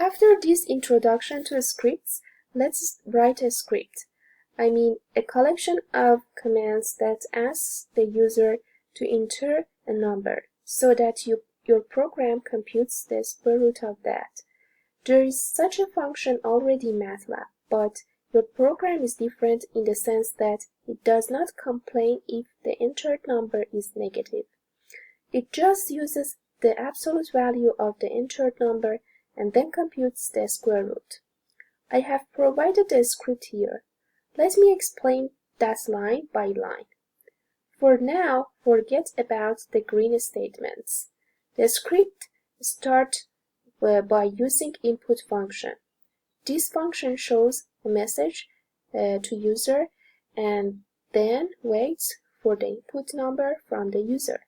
After this introduction to scripts, let's write a script. I mean a collection of commands that asks the user to enter a number so that your program computes the square root of that. There is such a function already in MATLAB, but your program is different in the sense that it does not complain if the entered number is negative. It just uses the absolute value of the entered number and then computes the square root. I have provided the script here. Let me explain that line by line. For now, forget about the green statements. The script starts by using input function. This function shows a message to user and then waits for the input number from the user.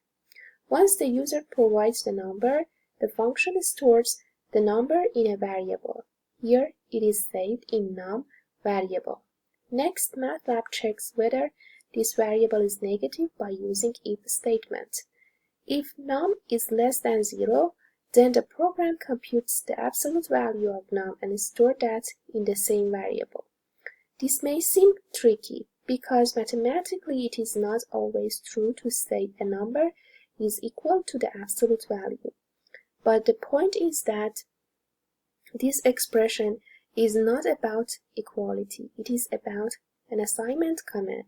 Once the user provides the number, the function stores the number in a variable. Here it is saved in num variable. Next, MATLAB checks whether this variable is negative by using if statement. If num is less than 0, then the program computes the absolute value of num and stores that in the same variable. This may seem tricky because mathematically it is not always true to say a number is equal to the absolute value. But the point is that this expression is not about equality, it is about an assignment command.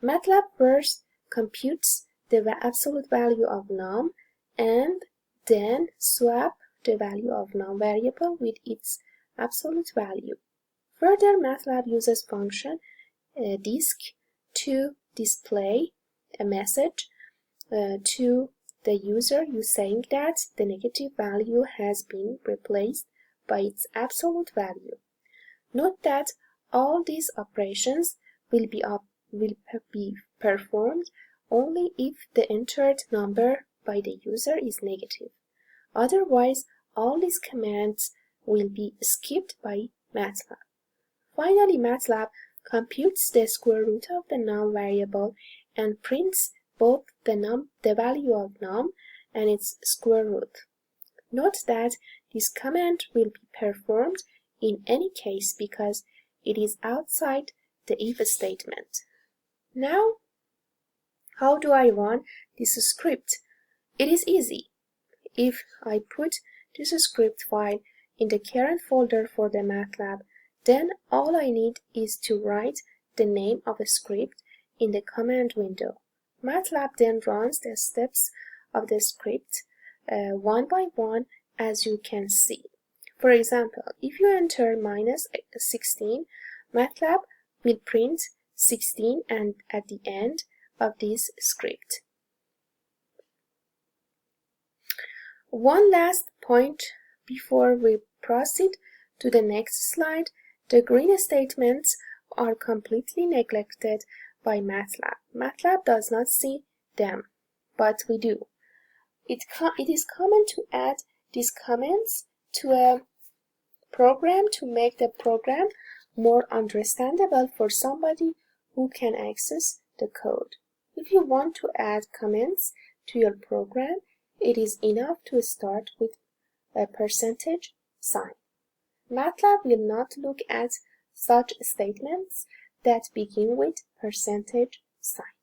MATLAB first computes the absolute value of num and then swap the value of num variable with its absolute value. Further, MATLAB uses function disk to display a message to the user saying that the negative value has been replaced by its absolute value. Note that all these operations will be performed only if the entered number by the user is negative. Otherwise, all these commands will be skipped by MATLAB. Finally, MATLAB computes the square root of the num variable and prints both the value of num and its square root. Note that this command will be performed in any case because it is outside the if statement. Now, how do I run this script? It is easy. If I put this script file in the current folder for the MATLAB, then all I need is to write the name of a script in the command window. MATLAB then runs the steps of the script one by one, as you can see. For example, if you enter -16, MATLAB will print 16 and at the end of this script. One last point before we proceed to the next slide. The green statements are completely neglected by MATLAB. MATLAB does not see them, but we do. It is common to add these comments to a program to make the program more understandable for somebody who can access the code. If you want to add comments to your program, it is enough to start with a percentage sign. MATLAB will not look at such statements that begin with percentage sign.